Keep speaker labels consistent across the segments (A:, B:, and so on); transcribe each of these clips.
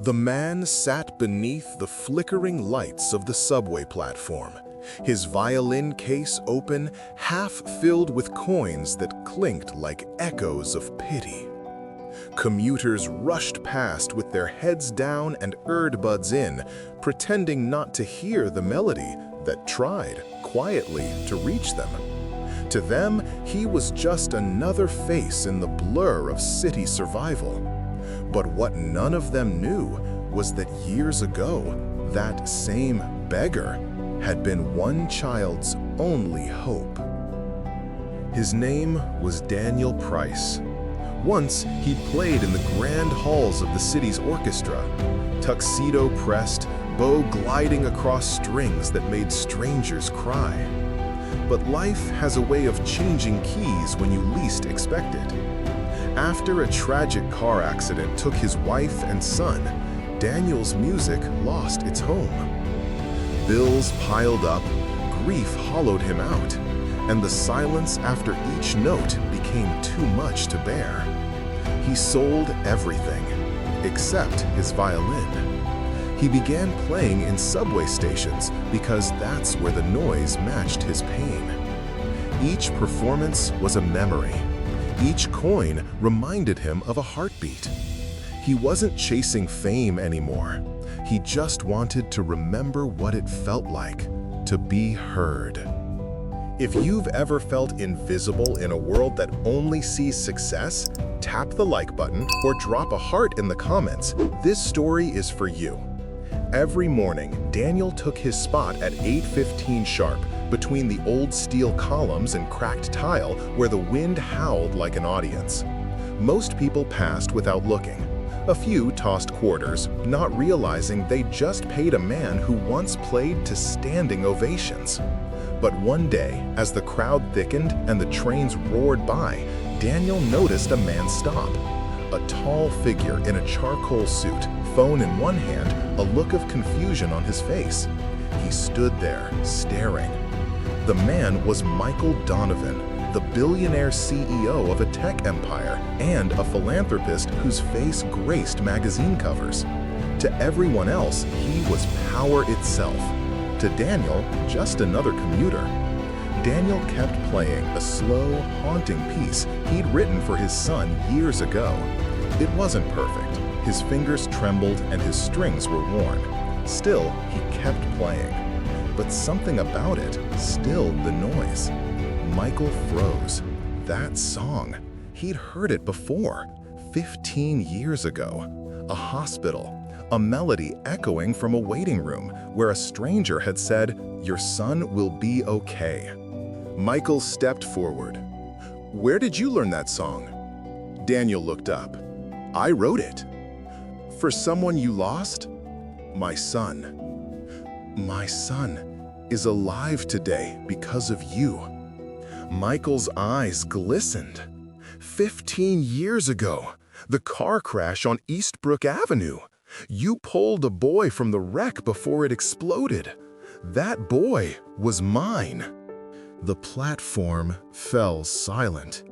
A: The man sat beneath the flickering lights of the subway platform, his violin case open, half filled with coins that clinked like echoes of pity. Commuters rushed past with their heads down and earbuds in, pretending not to hear the melody that tried, quietly, to reach them. To them, he was just another face in the blur of city survival. But what none of them knew was that years ago, that same beggar had been one child's only hope. His name was Daniel Price. Once, he played in the grand halls of the city's orchestra, tuxedo pressed, bow gliding across strings that made strangers cry. But life has a way of changing keys when you least expect it. After a tragic car accident took his wife and son, Daniel's music lost its home. Bills piled up, grief hollowed him out, and the silence after each note became too much to bear. He sold everything, except his violin. He began playing in subway stations because that's where the noise matched his pain. Each performance was a memory. Each coin reminded him of a heartbeat. He wasn't chasing fame anymore. He just wanted to remember what it felt like to be heard. If you've ever felt invisible in a world that only sees success, tap the like button or drop a heart in the comments. This story is for you. Every morning, Daniel took his spot at 8:15 sharp between the old steel columns and cracked tile where the wind howled like an audience. Most people passed without looking. A few tossed quarters, not realizing they just paid a man who once played to standing ovations. But one day, as the crowd thickened and the trains roared by, Daniel noticed a man stop. A tall figure in a charcoal suit, phone in one hand, a look of confusion on his face. He stood there, staring. The man was Michael Donovan, the billionaire CEO of a tech empire and a philanthropist whose face graced magazine covers. To everyone else, he was power itself. To Daniel, just another commuter. Daniel kept playing a slow, haunting piece he'd written for his son years ago. It wasn't perfect. His fingers trembled and his strings were worn. Still, he kept playing. But something about it stilled the noise. Michael froze. That song. He'd heard it before, 15 years ago. A hospital. A melody echoing from a waiting room where a stranger had said, "Your son will be okay." Michael stepped forward. "Where did you learn that song?" Daniel looked up. "I wrote it." "For someone you lost?" "My son. My son is alive today because of you." Michael's eyes glistened. 15 years ago, the car crash on Eastbrook Avenue. You pulled a boy from the wreck before it exploded. That boy was mine. The platform fell silent.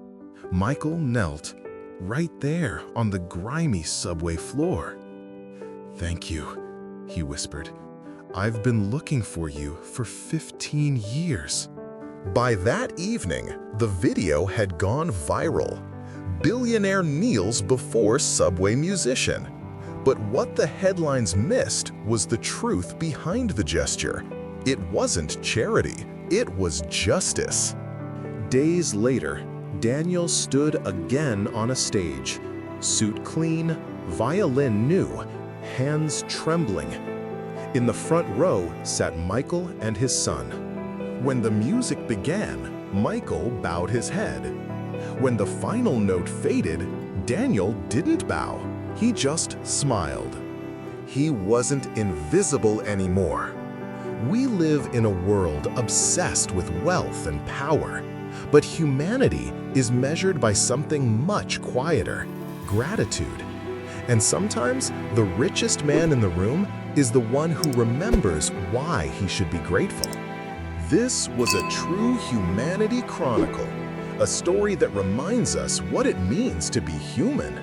A: Michael knelt right there on the grimy subway floor. "Thank you," he whispered. "I've been looking for you for 15 years. By that evening, the video had gone viral. Billionaire kneels before subway musician. But what the headlines missed was the truth behind the gesture. It wasn't charity, it was justice. Days later, Daniel stood again on a stage, suit clean, violin new, hands trembling. In the front row sat Michael and his son. When the music began, Michael bowed his head. When the final note faded, Daniel didn't bow. He just smiled. He wasn't invisible anymore. We live in a world obsessed with wealth and power, but humanity is measured by something much quieter: gratitude. And sometimes the richest man in the room is the one who remembers why he should be grateful. This was a True Humanity Chronicle, a story that reminds us what it means to be human.